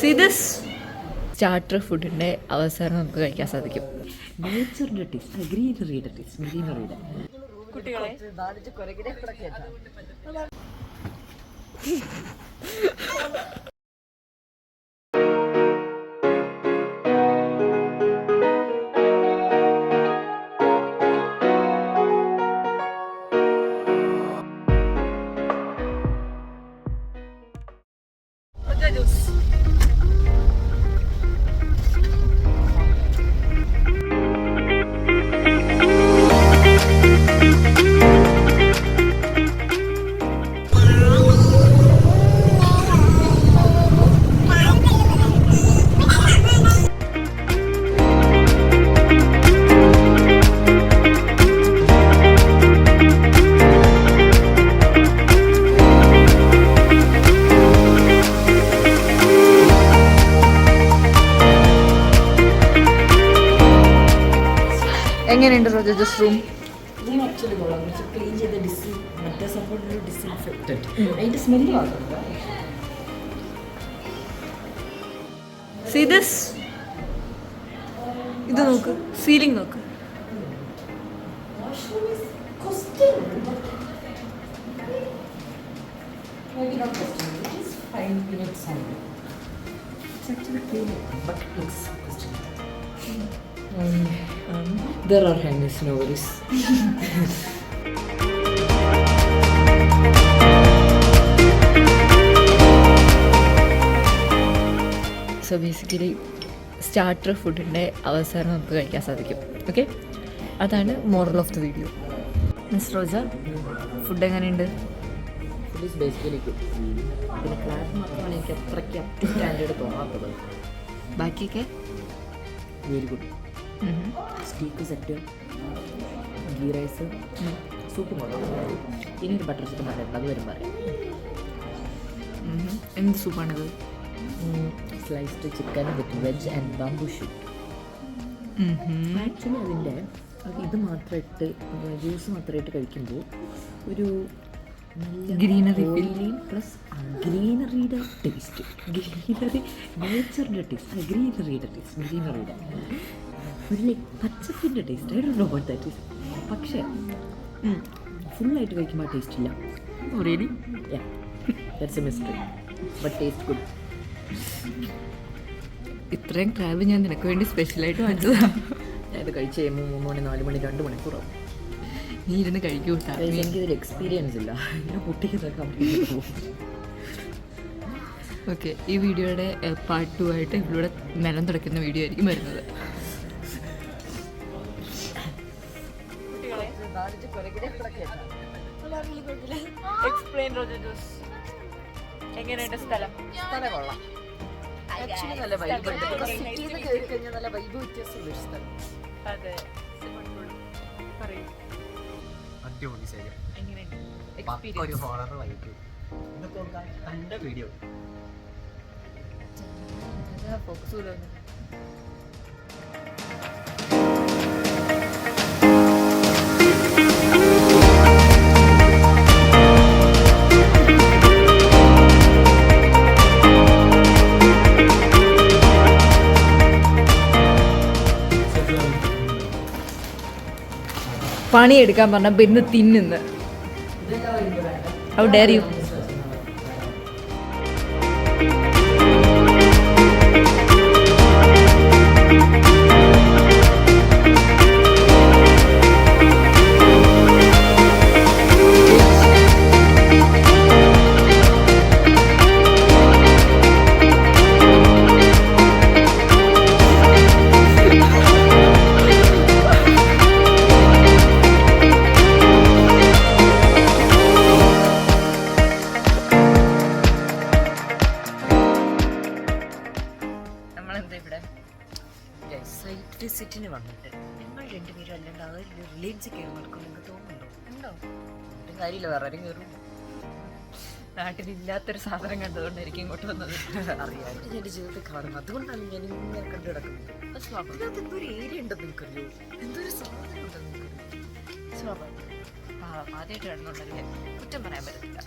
See this? Starter ഫുഡിൻ്റെ അവസരം നമുക്ക് കഴിക്കാൻ സാധിക്കും. നേച്ചറിൻ്റെ ടേസ്റ്റ്, ഗ്രീനറിയുടെ ടേസ്റ്റ്, ഗ്രീനറിയുടെ കുട്ടികളെ എങ്ങനെയുണ്ട് റോജ ജസ് റൂം? ആക്ച്വലി കൊള്ളാം. ക്ലീൻ ചെയ്ത മറ്റേ സംഭവം ഡിസ്ഇൻഫെക്റ്റഡ്, അതിൻ്റെ സ്മെല്ല് മാത്രമല്ല. See this? ഇത് നോക്ക്, സീലിംഗ് നോക്ക്. Maybe not questionable. It is fine in its own way. It's actually clean, but it looks questionable. There are hangers, no worries. So basically starter ഫുഡിൻ്റെ അവസരം നമുക്ക് കഴിക്കാൻ സാധിക്കും. ഓക്കെ, അതാണ് moral of the video. Miss Roja, food എങ്ങനെയുണ്ട്? Food is basically good. പിന്നെ class മാത്രമാണ് എനിക്ക് അത്രയ്ക്ക് അപ് ടു സ്റ്റാൻഡേർഡ് തോന്നാത്തത്. ബാക്കിയൊക്കെ very good. Steak set, ghee rice, soup കൊണ്ടുപോകും. ഇനി ഒരു ബട്ടർ ചിക്കൻ പറയുന്നത് അത് വരും പറയും. എന്ത് സൂപ്പാണിത്? Sliced chicken with veg and bamboo shoot. Actually അതിൻ്റെ ഇത് മാത്രമായിട്ട് ജ്യൂസ് മാത്രമായിട്ട് കഴിക്കുമ്പോൾ ഒരു നല്ല ഗ്രീനറി ഓയിലിയും പ്ലസ് ഗ്രീനറിയുടെ ടേസ്റ്റ്, ഗ്രീനറി നേച്ചറിൻ്റെ ടേസ്റ്റ്, ഗ്രീനറിയുടെ ടേസ്റ്റ്, ഗ്രീനറിയുടെ ഒരു ലൈക്ക് പച്ചപ്പിൻ്റെ taste. I don't know what that is. പക്ഷേ ഫുള്ളായിട്ട് കഴിക്കുമ്പോൾ ആ ടേസ്റ്റ് ഇല്ല. Really? Yeah, that's a mystery, but taste good. ഇത്രയും ക്രാബ് ഞാൻ നിനക്ക് വേണ്ടി സ്പെഷ്യലായിട്ട് വാങ്ങിച്ചതാണ്. ഞാനിത് കഴിച്ച് കഴിയുമ്പോൾ 3 മണി 4 മണി 2 മണിക്കൂറാവും. നീ ഇരുന്ന് കഴിക്കൂ. എനിക്കിതൊരു എക്സ്പീരിയൻസ് ഇല്ല. ഇങ്ങനെ പൊട്ടിക്കുന്നതൊക്കെ. ഓക്കെ, ഈ വീഡിയോയുടെ പാർട്ട് 2 ആയിട്ട് ഇവിടെ നിലം തുടയ്ക്കുന്ന വീഡിയോ ആയിരിക്കും വരുന്നത്. എങ്ങനെയുണ്ട് സ്ഥലം? സ്ഥലം കൊള്ളാം. ആക്ച്വലി നല്ല വൈബ് ഉണ്ട്. സിറ്റിയിൽ നിന്ന് കയറി കഴിഞ്ഞാൽ നല്ല വൈബ് വ്യത്യാസമുള്ള ഒരു സ്ഥലം. അതെ, അടിപൊളി ശരി. എങ്ങനെയുണ്ട് ഒരു ഹോറർ വൈബ്. നല്ല വീഡിയോ. ഫോക്കസ് പോലെ പണിയെടുക്കാൻ പറഞ്ഞപ്പോൾ ഇന്ന് തിന്നുന്ന്. How dare you? സൈറ്റ് വിസിറ്റിന് വന്നിട്ട് നിങ്ങൾ രണ്ടുപേരും അല്ലാണ്ട് ആ റിലേറ്റ്സ് കയറി നടക്കും നിങ്ങൾക്ക് തോന്നുന്നുണ്ടോ? ഉണ്ടോ? ഒട്ടും കാര്യമില്ല, വേറെ ആരും കയറും. നാട്ടിലില്ലാത്തൊരു സാധനം കണ്ടതുകൊണ്ടായിരിക്കും ഇങ്ങോട്ട് വന്നത്. അറിയാം, എൻ്റെ ജീവിതത്തിൽ കാണും. അതുകൊണ്ടാണ് ഞാൻ ഇങ്ങനെ കണ്ടു കിടക്കുന്നത്. അതിനകത്ത് എന്തൊരു ഏരിയ ഉണ്ടെന്ന് നിങ്ങൾക്കറിയോ? എന്തൊരു സാധനം ഉണ്ടെന്ന് നിങ്ങൾക്കറിയോ? സ്വാഭാവികം. ആദ്യമായിട്ട് കിടന്നുണ്ടല്ലേ, കുറ്റം പറയാൻ പറ്റത്തില്ല.